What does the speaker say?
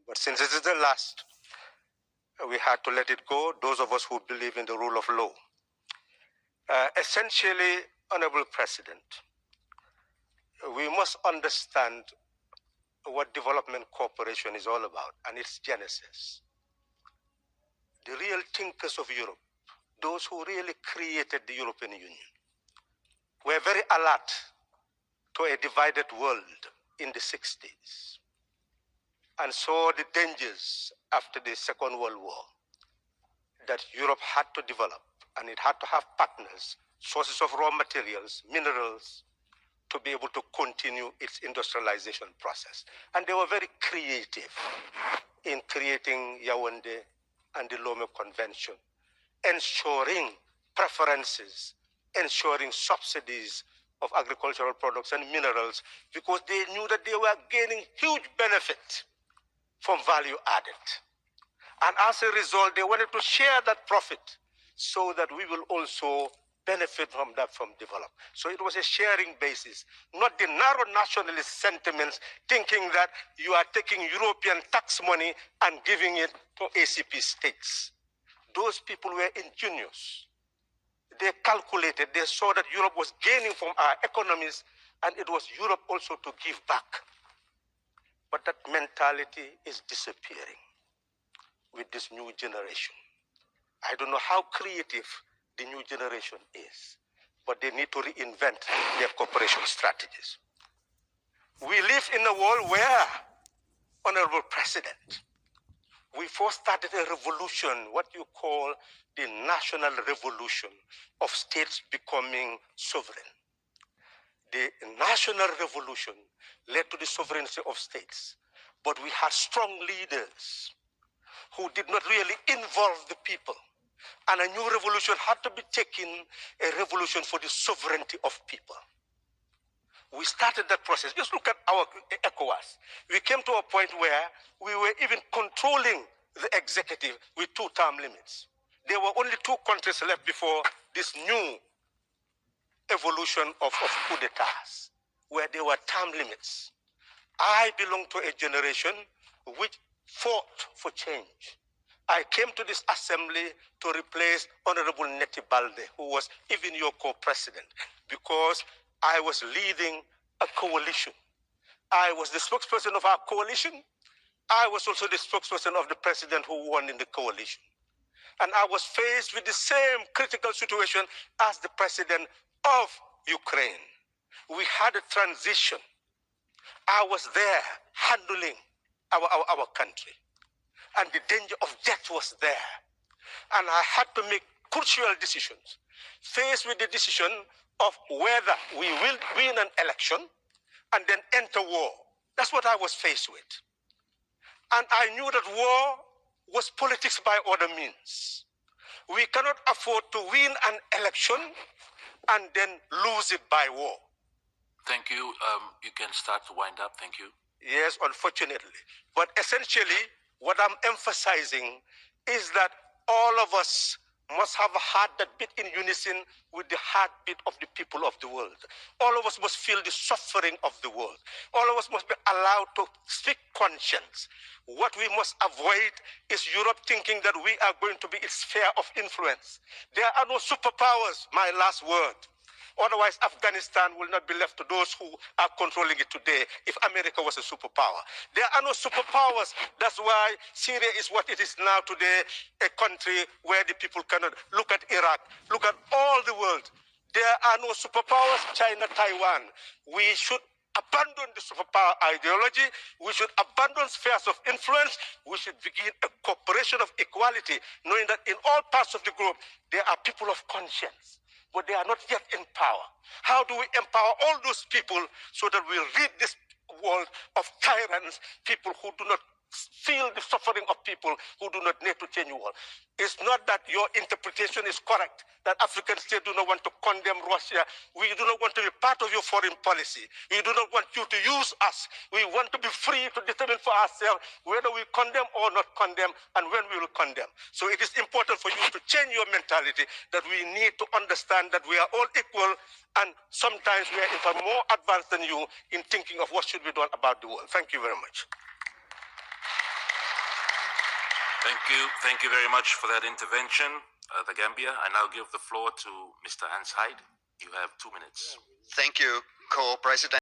But since it is the last, we had to let it go, those of us who believe in the rule of law. Essentially, Honorable President, we must understand what development cooperation is all about and its genesis. The real thinkers of Europe, those who really created the European Union, were very alert to a divided world in the 60s and saw the dangers after the Second World War that Europe had to develop, and it had to have partners, sources of raw materials, minerals, to be able to continue its industrialization process. And they were very creative in creating Yaoundé and the Lomé Convention, ensuring preferences, ensuring subsidies of agricultural products and minerals, because they knew that they were gaining huge benefit from value added. And as a result, they wanted to share that profit so that we will also benefit from that, from develop. So it was a sharing basis, not the narrow nationalist sentiments, thinking that you are taking European tax money and giving it to ACP states. Those people were ingenious. They calculated, they saw that Europe was gaining from our economies, and it was Europe also to give back. But that mentality is disappearing with this new generation. I don't know how creative the new generation is, but they need to reinvent their cooperation strategies. We live in a world where, Honorable President, we first started a revolution, what you call the national revolution of states becoming sovereign. The national revolution led to the sovereignty of states, but we had strong leaders who did not really involve the people. And a new revolution had to be taken, a revolution for the sovereignty of people. We started that process. Just look at our ECOWAS. We came to a point where we were even controlling the executive with 2-term limits. There were only 2 countries left before this new evolution of coup d'etats, where there were term limits. I belong to a generation which fought for change. I came to this assembly to replace Honorable Neti Balde, who was even your co-president, because I was leading a coalition. I was the spokesperson of our coalition. I was also the spokesperson of the president who won in the coalition. And I was faced with the same critical situation as the president of Ukraine. We had a transition. I was there handling our country. And the danger of death was there. And I had to make crucial decisions, faced with the decision of whether we will win an election and then enter war. That's what I was faced with. And I knew that war was politics by other means. We cannot afford to win an election and then lose it by war. Thank you. You can start to wind up. Thank you. Yes, unfortunately. But essentially, what I'm emphasizing is that all of us must have a heart that beat in unison with the heartbeat of the people of the world. All of us must feel the suffering of the world. All of us must be allowed to speak conscience. What we must avoid is Europe thinking that we are going to be its sphere of influence. There are no superpowers, my last word. Otherwise, Afghanistan will not be left to those who are controlling it today if America was a superpower. There are no superpowers. That's why Syria is what it is now today, a country where the people cannot look at Iraq, look at all the world. There are no superpowers, China, Taiwan. We should abandon the superpower ideology. We should abandon spheres of influence. We should begin a cooperation of equality, knowing that in all parts of the globe, there are people of conscience, but they are not yet in power. How do we empower all those people so that we rid this world of tyrants, people who do not feel the suffering of people who do not need to change the world? It's not that your interpretation is correct, that African states do not want to condemn Russia. We do not want to be part of your foreign policy. We do not want you to use us. We want to be free to determine for ourselves whether we condemn or not condemn and when we will condemn. So it is important for you to change your mentality, that we need to understand that we are all equal, and sometimes we are in fact more advanced than you in thinking of what should be done about the world. Thank you very much. Thank you very much for that intervention, the Gambia. I now give the floor to Mr. Hans Hyde. You have 2 minutes. Thank you, co-president.